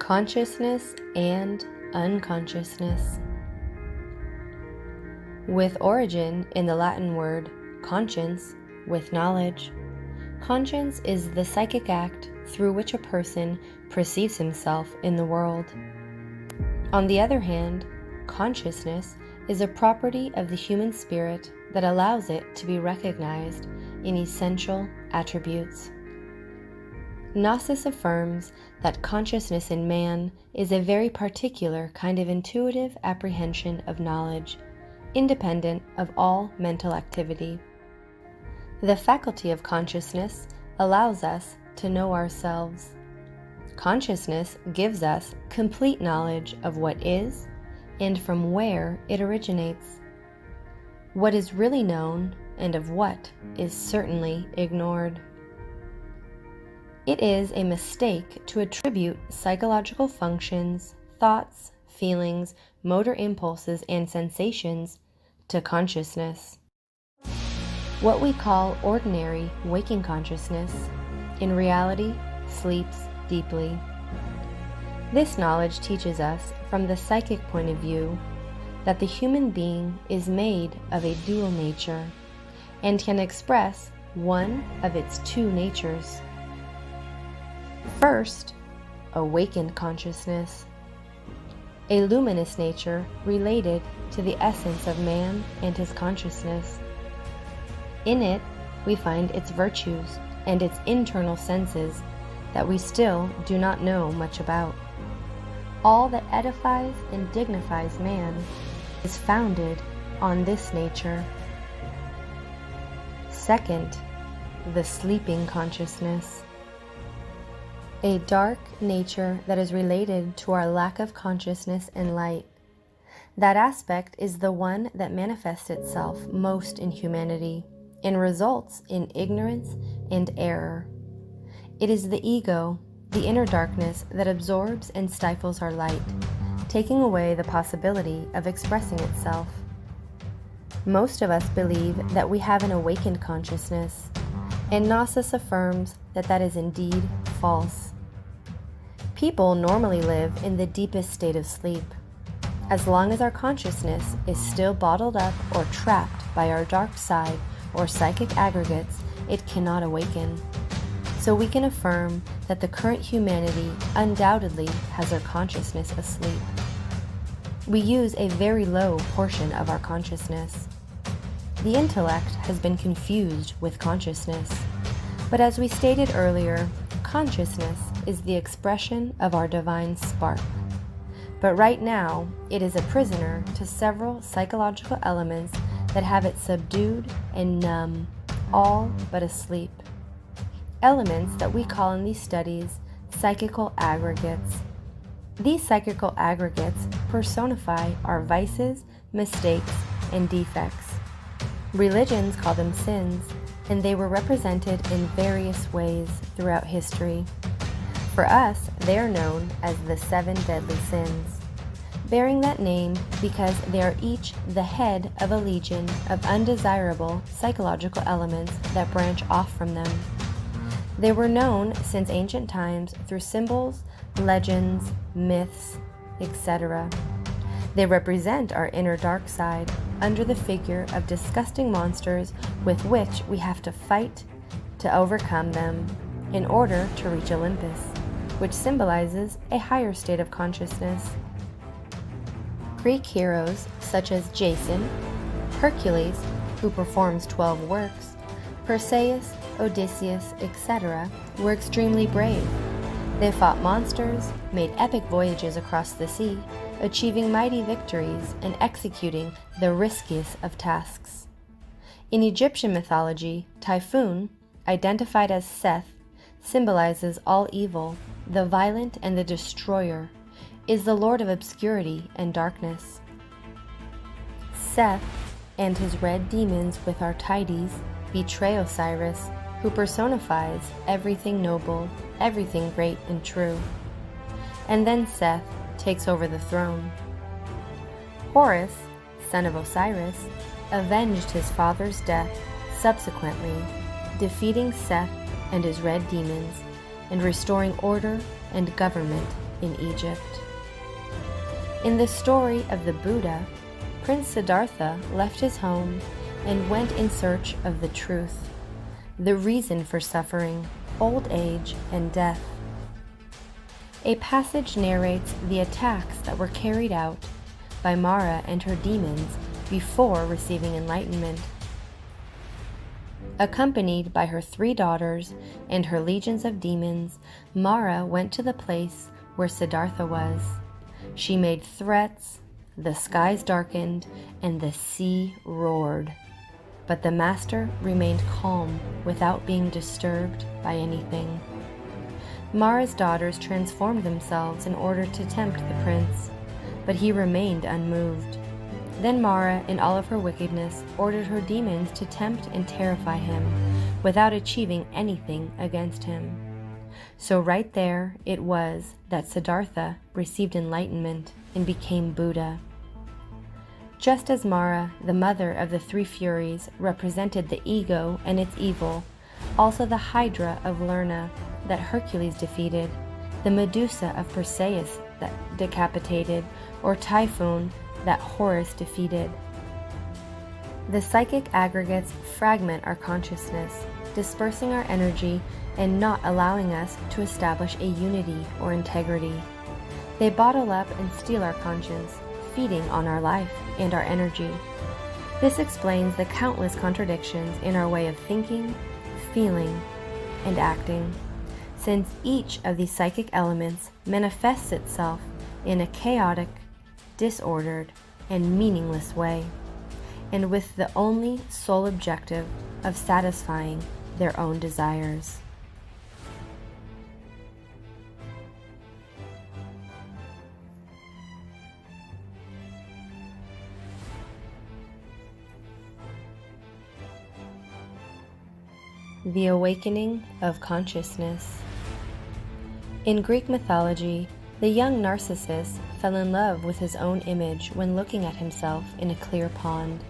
Consciousness and unconsciousness. With origin in the Latin word conscience, with knowledge, conscience is the psychic act through which a person perceives himself in the world. On the other hand, consciousness is a property of the human spirit that allows it to be recognized in essential attributes. Gnosis affirms that consciousness in man is a very particular kind of intuitive apprehension of knowledge, independent of all mental activity. The faculty of consciousness allows us to know ourselves. Consciousness gives us complete knowledge of what is and from where it originates. What is really known and of what is certainly ignored. It is a mistake to attribute psychological functions, thoughts, feelings, motor impulses, and sensations to consciousness. What we call ordinary waking consciousness, in reality, sleeps deeply. This knowledge teaches us, from the psychic point of view, that the human being is made of a dual nature and can express one of its two natures. First, awakened consciousness, a luminous nature related to the essence of man and his consciousness. In it, we find its virtues and its internal senses that we still do not know much about. All that edifies and dignifies man is founded on this nature. Second, the sleeping consciousness, a dark nature that is related to our lack of consciousness and light. That aspect is the one that manifests itself most in humanity and results in ignorance and error. It is the ego, the inner darkness, that absorbs and stifles our light, taking away the possibility of expressing itself. Most of us believe that we have an awakened consciousness, and Gnosis affirms that that is indeed false. People normally live in the deepest state of sleep. As long as our consciousness is still bottled up or trapped by our dark side or psychic aggregates, it cannot awaken. So we can affirm that the current humanity undoubtedly has our consciousness asleep. We use a very low portion of our consciousness. The intellect has been confused with consciousness. But as we stated earlier, consciousness is the expression of our divine spark. But right now, it is a prisoner to several psychological elements that have it subdued and numb, all but asleep. Elements that we call in these studies psychical aggregates. These psychical aggregates personify our vices, mistakes, and defects. Religions call them sins, and they were represented in various ways throughout history. For us, they are known as the 7 deadly sins, bearing that name because they are each the head of a legion of undesirable psychological elements that branch off from them. They were known since ancient times through symbols, legends, myths, etc. They represent our inner dark side under the figure of disgusting monsters with which we have to fight to overcome them in order to reach Olympus, which symbolizes a higher state of consciousness. Greek heroes such as Jason, Hercules, who performs 12 works, Perseus, Odysseus, etc., were extremely brave. They fought monsters, made epic voyages across the sea, achieving mighty victories and executing the riskiest of tasks. In Egyptian mythology, Typhoon, identified as Seth, symbolizes all evil, the violent and the destroyer, is the lord of obscurity and darkness. Seth and his red demons with Artides betray Osiris, who personifies everything noble, everything great and true. And then Seth takes over the throne. Horus, son of Osiris, avenged his father's death subsequently, defeating Seth and his red demons, and restoring order and government in Egypt. In the story of the Buddha, Prince Siddhartha left his home and went in search of the truth, the reason for suffering, old age, and death. A passage narrates the attacks that were carried out by Mara and her demons before receiving enlightenment. Accompanied by her 3 daughters and her legions of demons, Mara went to the place where Siddhartha was. She made threats, the skies darkened, and the sea roared. But the master remained calm without being disturbed by anything. Mara's daughters transformed themselves in order to tempt the prince, but he remained unmoved. Then Mara, in all of her wickedness, ordered her demons to tempt and terrify him without achieving anything against him. So right there it was that Siddhartha received enlightenment and became Buddha. Just as Mara, the mother of the 3 furies, represented the ego and its evil, also the Hydra of Lerna that Hercules defeated, the Medusa of Perseus that decapitated, or Typhoon that Horus defeated. The psychic aggregates fragment our consciousness, dispersing our energy and not allowing us to establish a unity or integrity. They bottle up and steal our conscience, feeding on our life and our energy. This explains the countless contradictions in our way of thinking, feeling, and acting, since each of these psychic elements manifests itself in a chaotic, disordered, and meaningless way, and with the only sole objective of satisfying their own desires. The awakening of consciousness. In Greek mythology, the young Narcissus fell in love with his own image when looking at himself in a clear pond.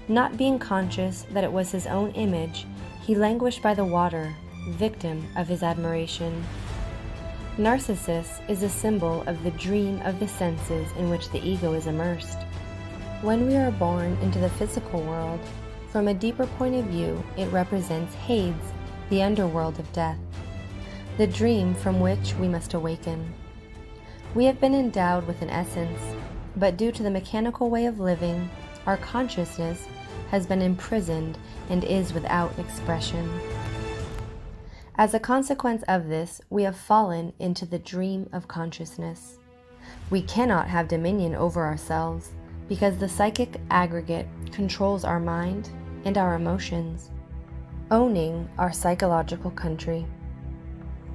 Not being conscious that it was his own image, he languished by the water, victim of his admiration. Narcissus is a symbol of the dream of the senses in which the ego is immersed. When we are born into the physical world, from a deeper point of view, it represents Hades, the underworld of death, the dream from which we must awaken. We have been endowed with an essence, but due to the mechanical way of living, our consciousness has been imprisoned and is without expression. As a consequence of this, we have fallen into the dream of consciousness. We cannot have dominion over ourselves because the psychic aggregate controls our mind and our emotions, owning our psychological country.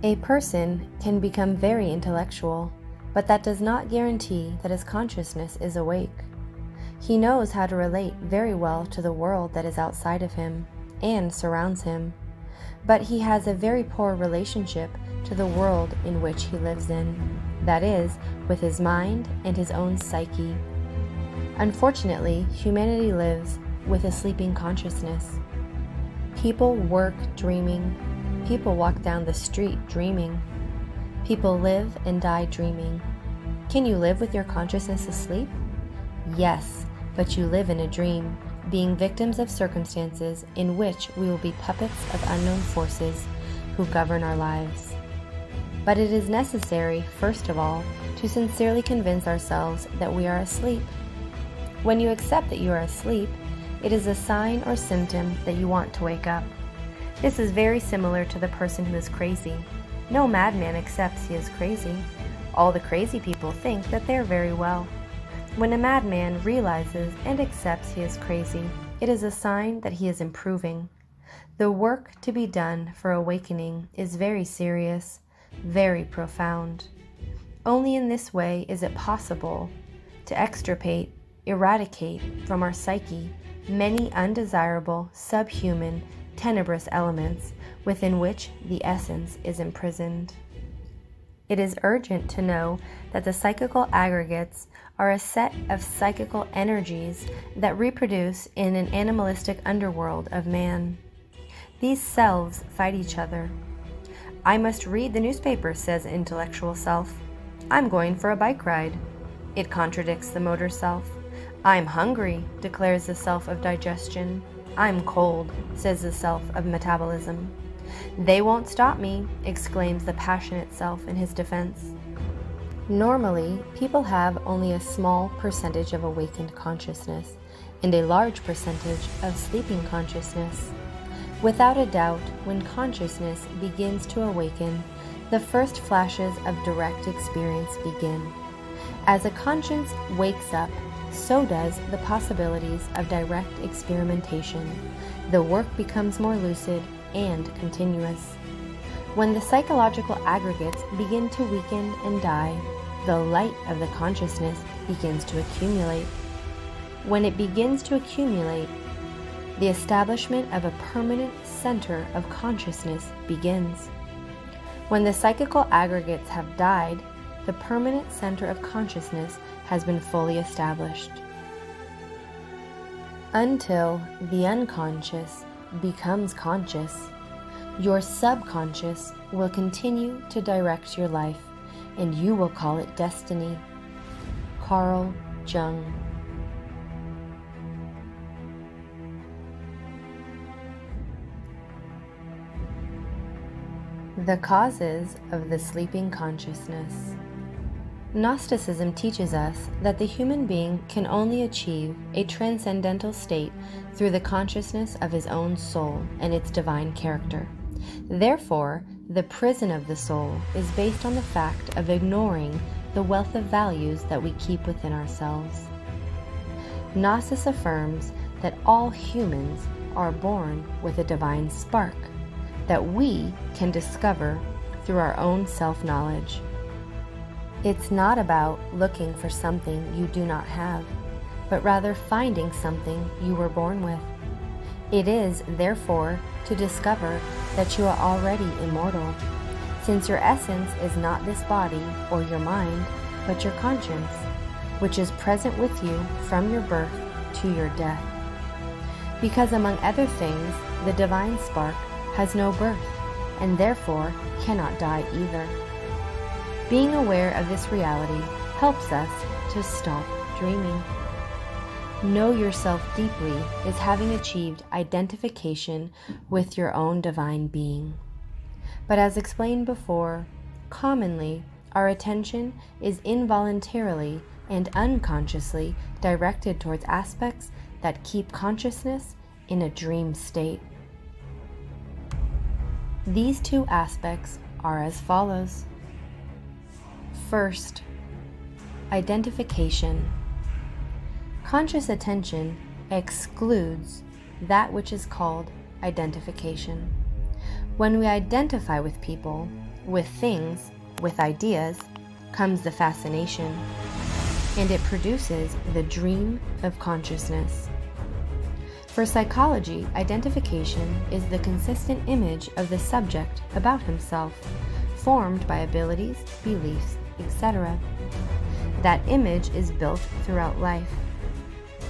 A person can become very intellectual, but that does not guarantee that his consciousness is awake. He knows how to relate very well to the world that is outside of him and surrounds him, but he has a very poor relationship to the world in which he lives in, that is, with his mind and his own psyche. Unfortunately, humanity lives with a sleeping consciousness. People work dreaming. People walk down the street dreaming. People live and die dreaming. Can you live with your consciousness asleep? Yes, but you live in a dream, being victims of circumstances in which we will be puppets of unknown forces who govern our lives. But it is necessary, first of all, to sincerely convince ourselves that we are asleep. When you accept that you are asleep, it is a sign or symptom that you want to wake up. This is very similar to the person who is crazy. No madman accepts he is crazy. All the crazy people think that they are very well. When a madman realizes and accepts he is crazy, it is a sign that he is improving. The work to be done for awakening is very serious, very profound. Only in this way is it possible to extirpate, eradicate from our psyche many undesirable, subhuman, tenebrous elements within which the essence is imprisoned. It is urgent to know that the psychical aggregates are a set of psychical energies that reproduce in an animalistic underworld of man. These selves fight each other. I must read the newspaper, says intellectual self. I'm going for a bike ride. It contradicts the motor self. I'm hungry, declares the self of digestion. I'm cold, says the self of metabolism. They won't stop me, exclaims the passionate self in his defense. Normally, people have only a small percentage of awakened consciousness and a large percentage of sleeping consciousness. Without a doubt, when consciousness begins to awaken, the first flashes of direct experience begin. As a conscience wakes up, so does the possibilities of direct experimentation. The work becomes more lucid and continuous. When the psychological aggregates begin to weaken and die, the light of the consciousness begins to accumulate. When it begins to accumulate, the establishment of a permanent center of consciousness begins. When the psychical aggregates have died, the permanent center of consciousness has been fully established. Until the unconscious becomes conscious, your subconscious will continue to direct your life, and you will call it destiny. Carl Jung. The causes of the sleeping consciousness. Gnosticism teaches us that the human being can only achieve a transcendental state through the consciousness of his own soul and its divine character. Therefore, the prison of the soul is based on the fact of ignoring the wealth of values that we keep within ourselves. Gnosis affirms that all humans are born with a divine spark that we can discover through our own self-knowledge. It's not about looking for something you do not have, but rather finding something you were born with. It is, therefore, to discover that you are already immortal, since your essence is not this body or your mind, but your conscience, which is present with you from your birth to your death. Because among other things, the divine spark has no birth, and therefore cannot die either. Being aware of this reality helps us to stop dreaming. Know yourself deeply is having achieved identification with your own divine being. But as explained before, commonly our attention is involuntarily and unconsciously directed towards aspects that keep consciousness in a dream state. These two aspects are as follows. First, identification. Conscious attention excludes that which is called identification. When we identify with people, with things, with ideas, comes the fascination, and it produces the dream of consciousness. For psychology, identification is the consistent image of the subject about himself, formed by abilities, beliefs, etc. That image is built throughout life.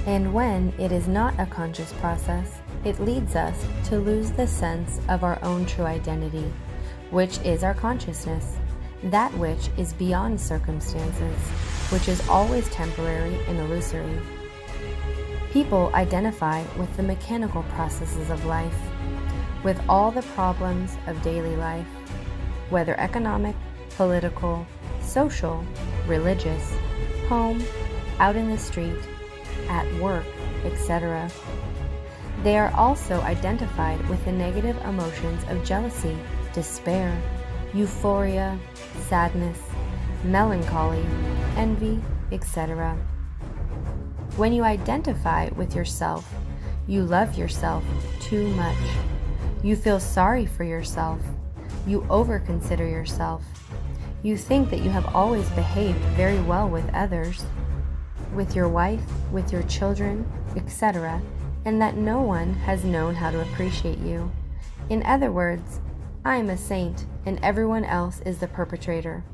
And when it is not a conscious process, it leads us to lose the sense of our own true identity, which is our consciousness, that which is beyond circumstances, which is always temporary and illusory. People identify with the mechanical processes of life, with all the problems of daily life, whether economic, political, social, religious, home, out in the street, at work, etc. They are also identified with the negative emotions of jealousy, despair, euphoria, sadness, melancholy, envy, etc. When you identify with yourself, you love yourself too much. You feel sorry for yourself. You overconsider yourself. You think that you have always behaved very well with others, with your wife, with your children, etc., and that no one has known how to appreciate you. In other words, I am a saint and everyone else is the perpetrator.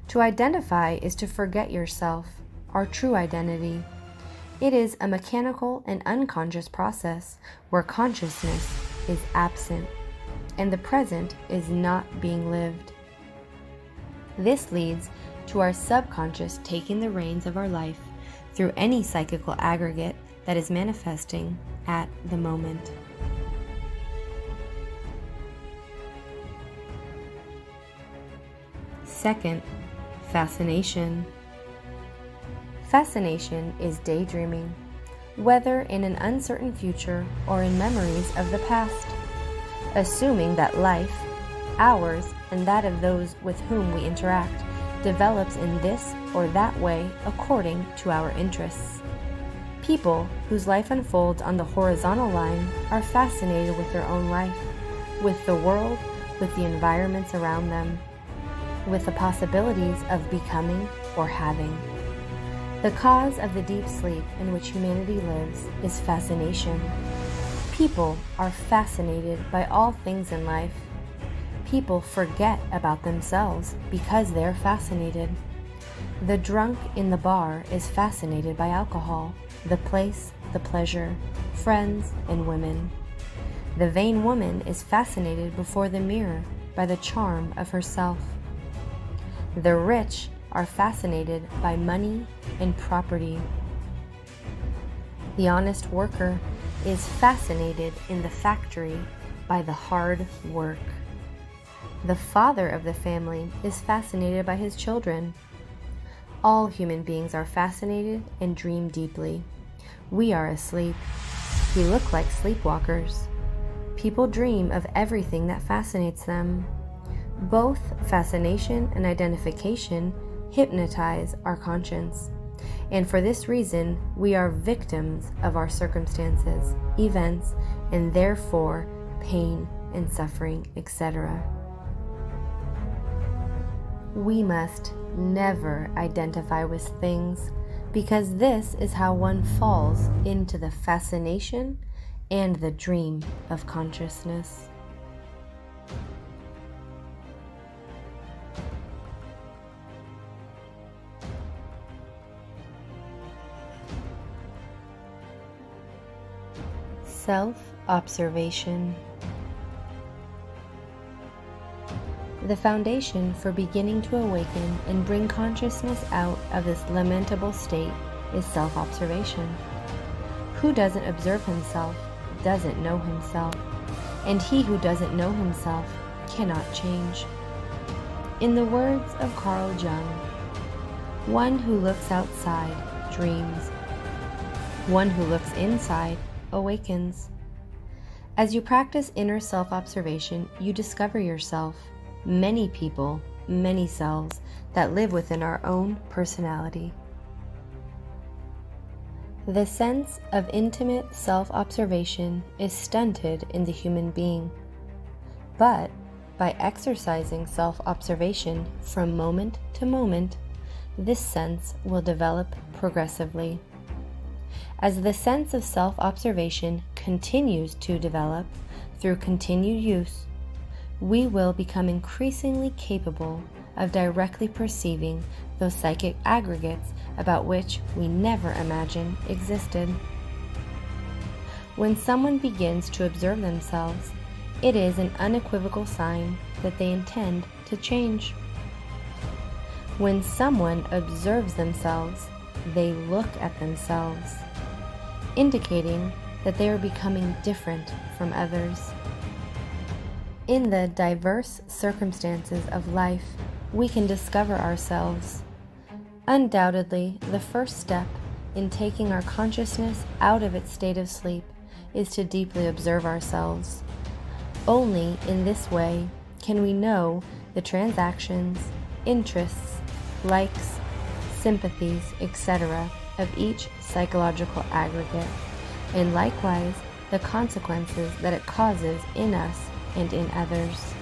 To identify is to forget yourself, our true identity. It is a mechanical and unconscious process where consciousness is absent. and the present is not being lived. This leads to our subconscious taking the reins of our life through any psychical aggregate that is manifesting at the moment. Second, fascination. Fascination is daydreaming, whether in an uncertain future or in memories of the past, assuming that life, ours and that of those with whom we interact, develops in this or that way according to our interests. People whose life unfolds on the horizontal line are fascinated with their own life, with the world, with the environments around them, with the possibilities of becoming or having. The cause of the deep sleep in which humanity lives is fascination. People are fascinated by all things in life. People forget about themselves because they're fascinated. The drunk in the bar is fascinated by alcohol, the place, the pleasure, friends, and women. The vain woman is fascinated before the mirror by the charm of herself. The rich are fascinated by money and property. The honest worker is fascinated in the factory by the hard work. The father of the family is fascinated by his children. All human beings are fascinated and dream deeply. We are asleep. We look like sleepwalkers. People dream of everything that fascinates them. Both fascination and identification hypnotize our conscience, and for this reason we are victims of our circumstances, events, and therefore pain and suffering, etc. We must never identify with things, because this is how one falls into the fascination and the dream of consciousness. Self-observation. The foundation for beginning to awaken and bring consciousness out of this lamentable state is self-observation. Who doesn't observe himself doesn't know himself, and he who doesn't know himself cannot change. In the words of Carl Jung, one who looks outside dreams. One who looks inside awakens. As you practice inner self-observation, you discover yourself, many people, many selves that live within our own personality. The sense of intimate self-observation is stunted in the human being, but by exercising self-observation from moment to moment, this sense will develop progressively. As the sense of self-observation continues to develop through continued use, we will become increasingly capable of directly perceiving those psychic aggregates about which we never imagined existed. When someone begins to observe themselves, it is an unequivocal sign that they intend to change. When someone observes themselves, they look at themselves, indicating that they are becoming different from others. In the diverse circumstances of life, we can discover ourselves. Undoubtedly, the first step in taking our consciousness out of its state of sleep is to deeply observe ourselves. Only in this way can we know the transactions, interests, likes, sympathies, etc. of each psychological aggregate, and likewise the consequences that it causes in us and in others.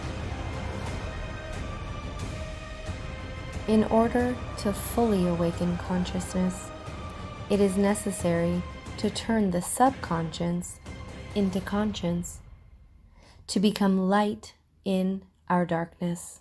In order to fully awaken consciousness, it is necessary to turn the subconscious into conscience, to become light in our darkness.